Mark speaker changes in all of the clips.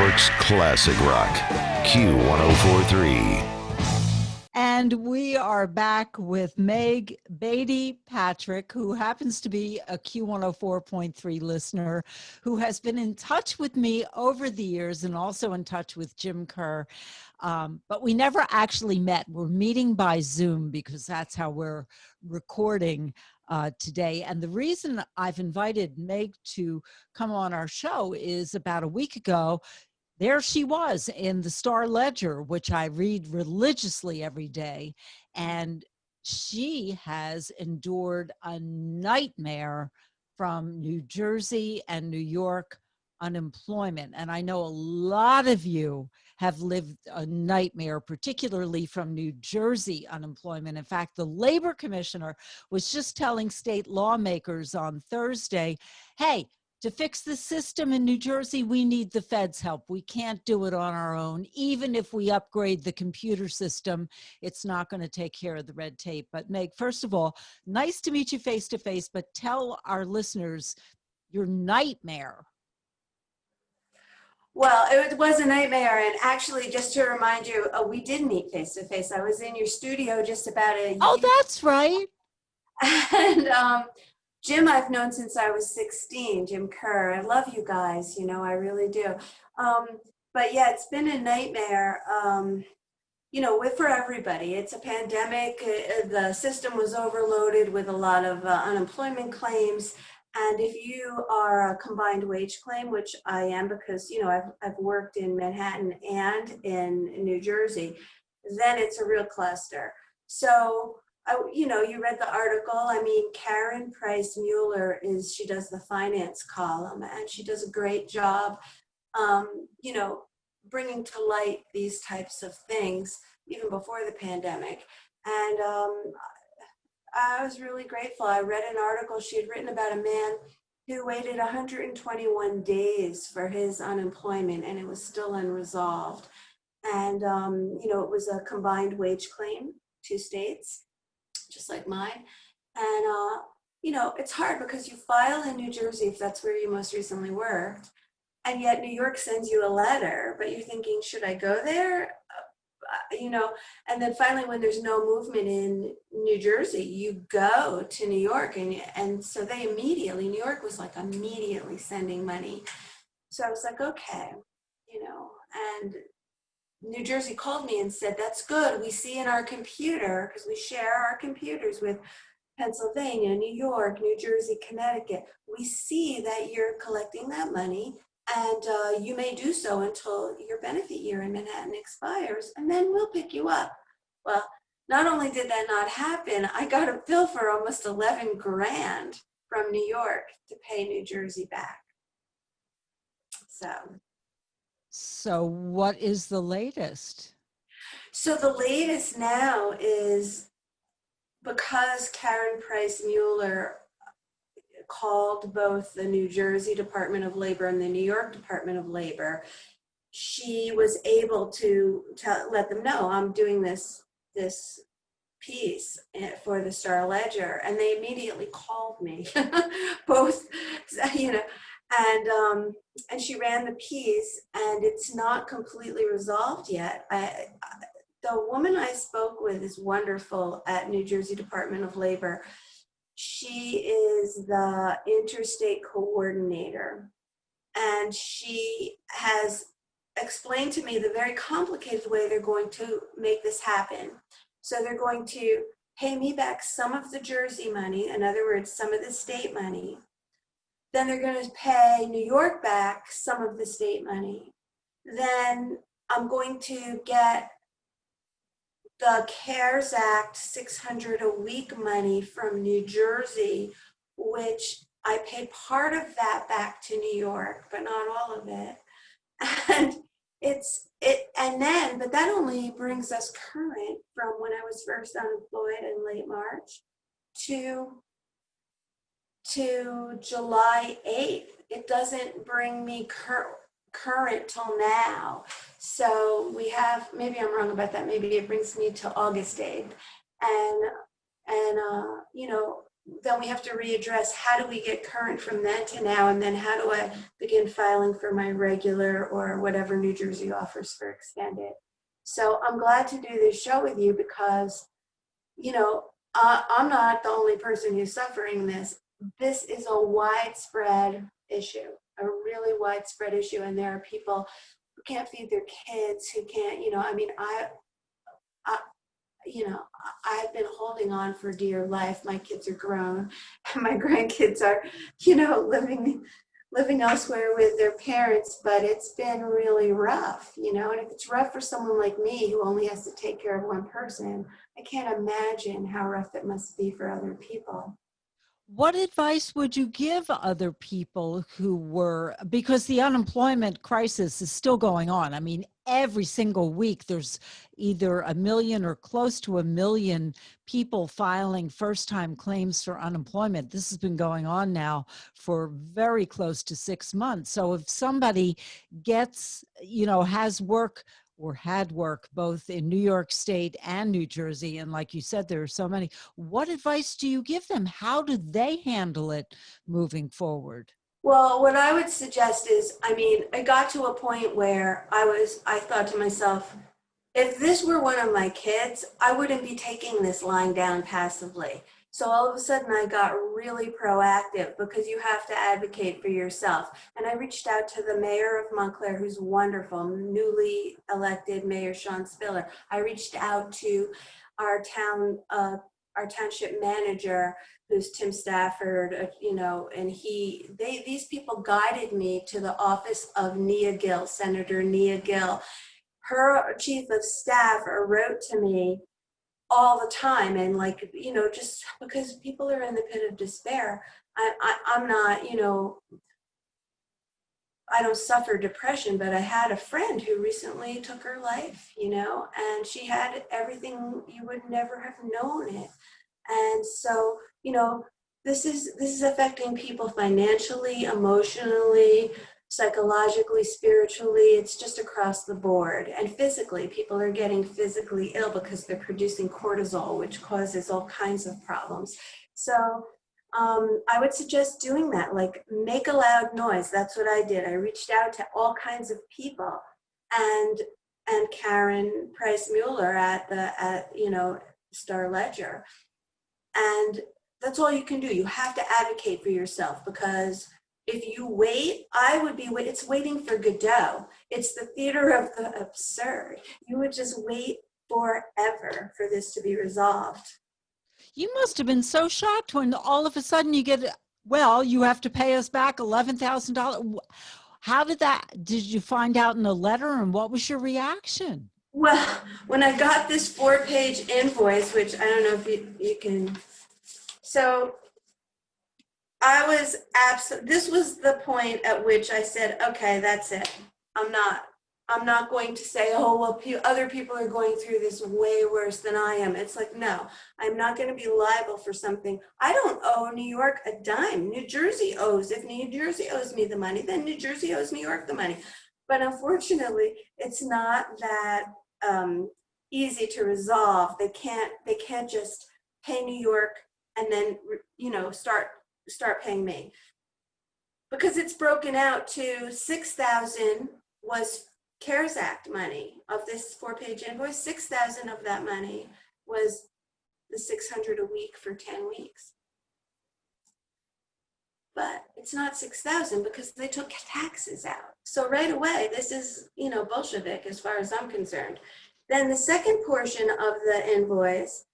Speaker 1: York's classic rock, Q104.3.
Speaker 2: And we are back with Meg Beatty Patrick, who happens to be a Q104.3 listener, who has been in touch with me over the years and also in touch with Jim Kerr. But we never actually met. We're meeting by Zoom because that's how we're recording today. And the reason I've invited Meg to come on our show is about a week ago, there she was in the Star Ledger, which I read religiously every day. And she has endured a nightmare from New Jersey and New York unemployment. And I know a lot of you have lived a nightmare, particularly from New Jersey unemployment. In fact, the labor commissioner was just telling state lawmakers on Thursday, hey, to fix the system in New Jersey, we need the Fed's help. We can't do it on our own. Even if we upgrade the computer system, it's not going to take care of the red tape. But Meg, first of all, nice to meet you face to face, but tell our listeners your nightmare.
Speaker 3: Well, it was a nightmare. And actually, just to remind you, we did meet face to face. I was in your studio just about a year.
Speaker 2: Oh, that's right.
Speaker 3: And Jim, I've known since I was 16, Jim Kerr. I love you guys, I really do. But yeah, it's been a nightmare, for everybody. It's a pandemic. The system was overloaded with a lot of unemployment claims. And if you are a combined wage claim, which I am because, I've worked in Manhattan and in New Jersey, then it's a real cluster. So you read the article. I mean, Karen Price Mueller she does the finance column, and she does a great job, bringing to light these types of things even before the pandemic. And I was really grateful. I read an article she had written about a man who waited 121 days for his unemployment, and it was still unresolved. And, it was a combined wage claim, 2 states, just like mine. And, it's hard because you file in New Jersey if that's where you most recently worked. And yet New York sends you a letter, but you're thinking, should I go there? And then finally, when there's no movement in New Jersey, you go to New York. And so New York was like immediately sending money. So I was like, okay, and New Jersey called me and said, that's good. We see in our computer, because we share our computers with Pennsylvania, New York, New Jersey, Connecticut. We see that you're collecting that money, and you may do so until your benefit year in Manhattan expires, and then we'll pick you up. Well, not only did that not happen, I got a bill for almost 11 grand from New York to pay New Jersey back.
Speaker 2: So what is the latest?
Speaker 3: So the latest now is, because Karen Price Mueller called both the New Jersey Department of Labor and the New York Department of Labor, she was able to let them know, I'm doing this piece for the Star Ledger, and they immediately called me, both, and she ran the piece, and it's not completely resolved yet. The woman I spoke with is wonderful at New Jersey Department of Labor. She is the interstate coordinator, and she has explained to me the very complicated way they're going to make this happen. So they're going to pay me back some of the Jersey money, in other words, some of the state money. Then they're going to pay New York back some of the state money. Then I'm going to get the CARES Act $600 a week money from New Jersey, which I paid part of that back to New York, but not all of it. But that only brings us current from when I was first unemployed in late March to July 8th. It doesn't bring me current till now. So we have, maybe I'm wrong about that, maybe it brings me to August 8th. And then we have to readdress how do we get current from then to now, and then how do I begin filing for my regular or whatever New Jersey offers for extended. So I'm glad to do this show with you because, you know, I'm not the only person who's suffering this. This is a widespread issue, a really widespread issue, and there are people who can't feed their kids, who can't, I mean, I I've been holding on for dear life. My kids are grown, and my grandkids are, living elsewhere with their parents. But it's been really rough, And if it's rough for someone like me who only has to take care of one person, I can't imagine how rough it must be for other people.
Speaker 2: What advice would you give other people who were, because the unemployment crisis is still going on? I mean, every single week there's either a million or close to a million people filing first-time claims for unemployment. This has been going on now for very close to 6 months. So if somebody gets, has work or had work both in New York State and New Jersey, and like you said, there are so many, what advice do you give them? How do they handle it moving forward?
Speaker 3: Well, what I would suggest is, I mean, I got to a point where I thought to myself, if this were one of my kids, I wouldn't be taking this lying down passively. So all of a sudden I got really proactive because you have to advocate for yourself. And I reached out to the mayor of Montclair, who's wonderful, newly elected Mayor Sean Spiller. I reached out to our our township manager, who's Tim Stafford, and these people guided me to the office of Nia Gill, Senator Nia Gill. Her chief of staff wrote to me all the time, and just because people are in the pit of despair. I'm not, I don't suffer depression, but I had a friend who recently took her life, and she had everything you would never have known it. And so, this is affecting people financially, emotionally, psychologically, spiritually. It's just across the board. And physically, people are getting physically ill because they're producing cortisol, which causes all kinds of problems. So I would suggest doing that, like make a loud noise. That's what I did. I reached out to all kinds of people, and Karen Price Mueller at Star Ledger. And that's all you can do. You have to advocate for yourself, because if you wait, it's waiting for Godot. It's the theater of the absurd. You would just wait forever for this to be resolved.
Speaker 2: You must have been so shocked when all of a sudden you get, well, you have to pay us back $11,000. How did you find out in a letter, and what was your reaction?
Speaker 3: Well, when I got this 4-page invoice, which I don't know if you can, so this was the point at which I said, okay, that's it. I'm not going to say, oh, well, other people are going through this way worse than I am. It's like, no, I'm not going to be liable for something. I don't owe New York a dime. New Jersey owes. If New Jersey owes me the money, then New Jersey owes New York the money. But unfortunately, it's not that easy to resolve. They can't just pay New York and then, start paying me, because it's broken out to 6,000 was CARES Act money. Of this 4-page invoice, 6,000 of that money was the 600 a week for 10 weeks. But it's not 6,000 because they took taxes out. So right away, this is, Bolshevik as far as I'm concerned. Then the second portion of the invoice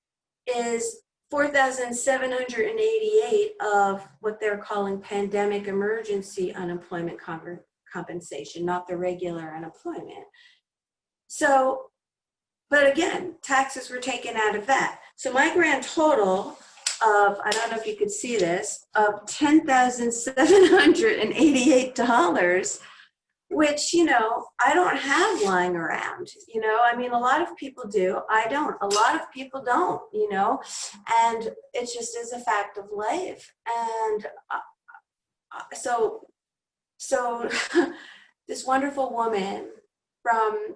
Speaker 3: is 4,788 of what they're calling pandemic emergency unemployment compensation, not the regular unemployment. So, but again, taxes were taken out of that. So my grand total of, I don't know if you could see this, of $10,788, which, I don't have lying around, I mean, a lot of people do. I don't. A lot of people don't, and it just is a fact of life. And so this wonderful woman from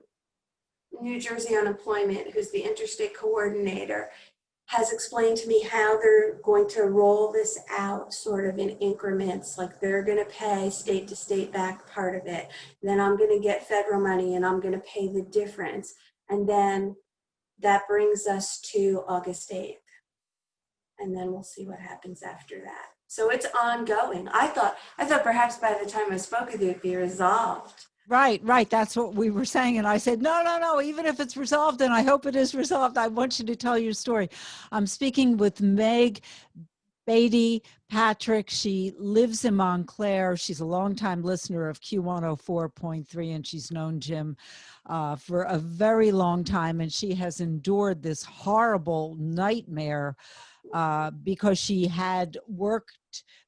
Speaker 3: New Jersey Unemployment, who's the interstate coordinator, has explained to me how they're going to roll this out sort of in increments. Like they're going to pay state to state back part of it. Then I'm going to get federal money and I'm going to pay the difference. And then that brings us to August 8th. And then we'll see what happens after that. So it's ongoing. I thought perhaps by the time I spoke with you, it'd be resolved.
Speaker 2: Right, right. That's what we were saying. And I said, no, no, no. Even if it's resolved, and I hope it is resolved, I want you to tell your story. I'm speaking with Meg Beatty Patrick. She lives in Montclair. She's a longtime listener of Q104.3, and she's known Jim for a very long time. And she has endured this horrible nightmare because she had worked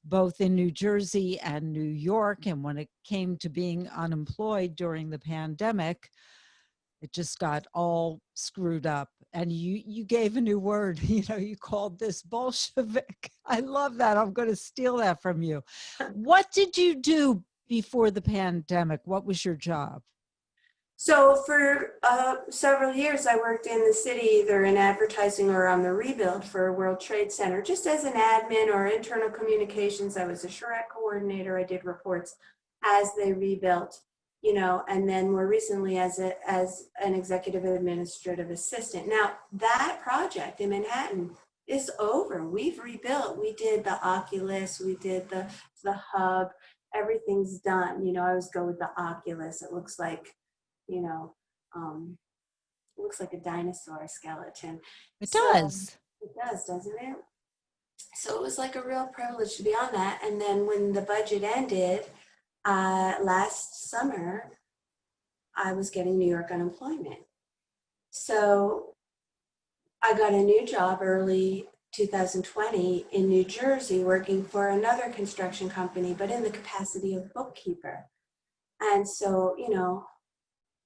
Speaker 2: both in New Jersey and New York. And when it came to being unemployed during the pandemic, it just got all screwed up. And you gave a new word, you called this Bolshevik. I love that. I'm going to steal that from you. What did you do before the pandemic? What was your job?
Speaker 3: So for several years, I worked in the city, either in advertising or on the rebuild for World Trade Center, just as an admin or internal communications. I was a charrette coordinator. I did reports as they rebuilt, and then more recently as an executive administrative assistant. Now that project in Manhattan is over. We've rebuilt. We did the Oculus. We did the hub. Everything's done. I always go with the Oculus. It looks like you know, it looks like a dinosaur skeleton.
Speaker 2: It
Speaker 3: So
Speaker 2: does.
Speaker 3: it does, doesn't it? So it was like a real privilege to be on that. And then when the budget ended last summer, I was getting New York unemployment. So I got a new job early 2020 in New Jersey working for another construction company, but in the capacity of bookkeeper. And so,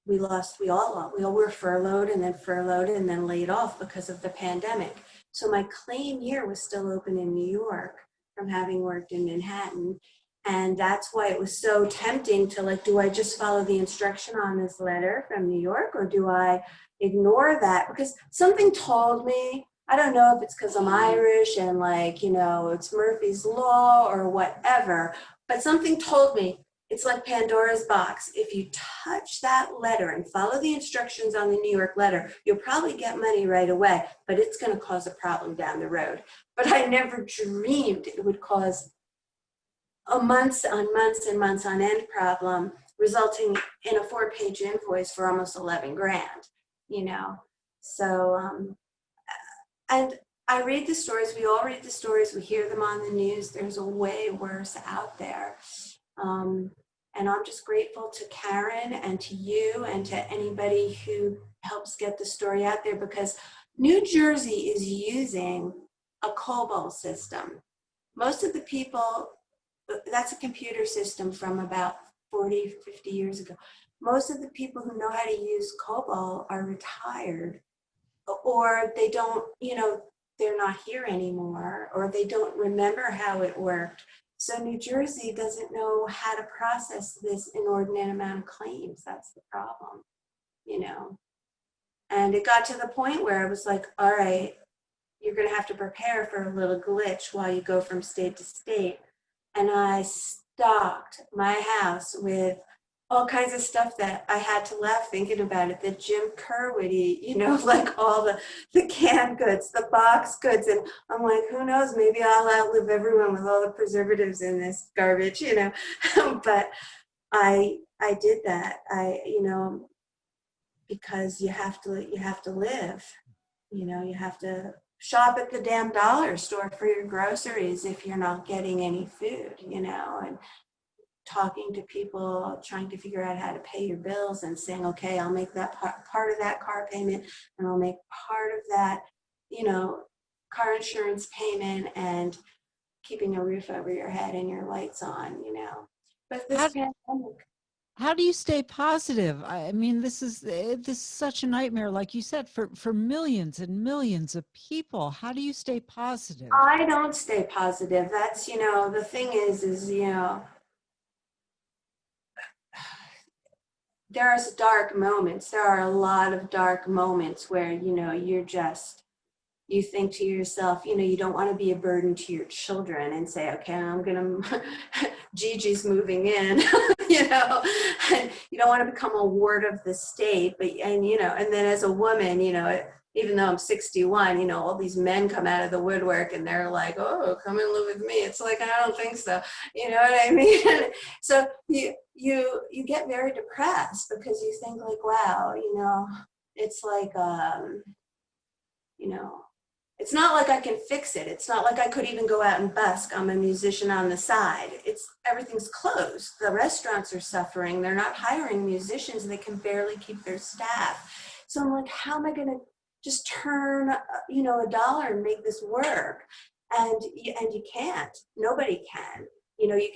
Speaker 3: we all were furloughed and then laid off because of the pandemic. So my claim year was still open in New York from having worked in Manhattan. And that's why it was so tempting to do I just follow the instruction on this letter from New York or do I ignore that? Because something told me, I don't know if it's because I'm Irish and it's Murphy's Law or whatever, but something told me it's like Pandora's box. If you touch that letter and follow the instructions on the New York letter, you'll probably get money right away, but it's going to cause a problem down the road. But I never dreamed it would cause a months on months and months on end problem, resulting in a 4-page invoice for almost 11 grand, So, and I read the stories, we all read the stories, we hear them on the news. There's a way worse out there. And I'm just grateful to Karen and to you and to anybody who helps get the story out there, because New Jersey is using a COBOL system. Most of the people, that's a computer system from about 40, 50 years ago. Most of the people who know how to use COBOL are retired, or they don't, they're not here anymore, or they don't remember how it worked. So New Jersey doesn't know how to process this inordinate amount of claims. That's the problem, And it got to the point where I was like, all right, you're going to have to prepare for a little glitch while you go from state to state. And I stocked my house with all kinds of stuff that I had to laugh thinking about it, that Jim Kerr would eat, all the canned goods, the box goods. And I'm like, who knows, maybe I'll outlive everyone with all the preservatives in this garbage, But I did that. Because you have to live, you have to shop at the damn dollar store for your groceries if you're not getting any food, and talking to people, trying to figure out how to pay your bills and saying, okay, I'll make that part of that car payment and I'll make part of that, car insurance payment, and keeping a roof over your head and your lights on, But this
Speaker 2: How,
Speaker 3: pandemic,
Speaker 2: how do you stay positive? I mean, this is such a nightmare, like you said, for millions and millions of people. How do you stay positive?
Speaker 3: I don't stay positive. That's, the thing is, there's dark moments. There are a lot of dark moments where, you're just you think to yourself, you don't want to be a burden to your children and say, okay, I'm going to, Gigi's moving in, and you don't want to become a ward of the state, and then as a woman, even though I'm 61, all these men come out of the woodwork and they're like, oh, come and live with me. It's like, I don't think so. You know what I mean? So you get very depressed because you think like, wow, it's like, it's not like I can fix it. It's not like I could even go out and busk. I'm a musician on the side. Everything's closed. The restaurants are suffering. They're not hiring musicians. They can barely keep their staff. So I'm like, how am I going to just turn, a dollar and make this work? And you can't. Nobody can. You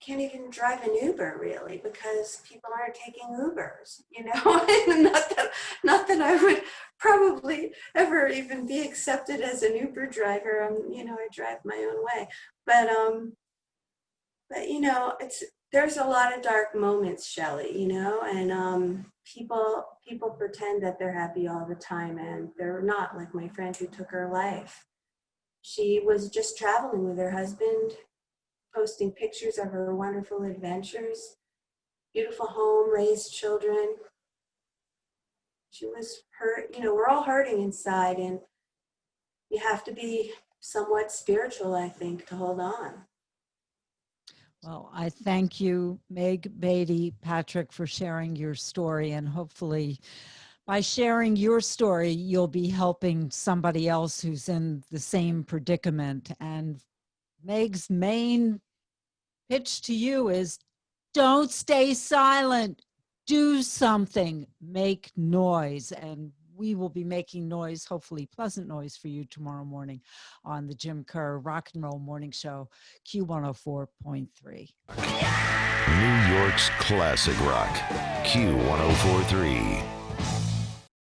Speaker 3: can't even drive an Uber really because people aren't taking Ubers, not that I would probably ever even be accepted as an Uber driver. I drive my own way, but there's a lot of dark moments, Shelley, and people pretend that they're happy all the time and they're not, like my friend who took her life. She was just traveling with her husband, posting pictures of her wonderful adventures, beautiful home, raised children. She was hurt. We're all hurting inside, and you have to be somewhat spiritual, I think, to hold on.
Speaker 2: Well, I thank you, Meg, Beatty, Patrick, for sharing your story. And hopefully by sharing your story, you'll be helping somebody else who's in the same predicament. And Meg's main pitch to you is don't stay silent. Do something, make noise. And we will be making noise, hopefully pleasant noise for you tomorrow morning on the Jim Kerr Rock and Roll Morning Show, Q104.3.
Speaker 1: New York's classic rock, Q104.3.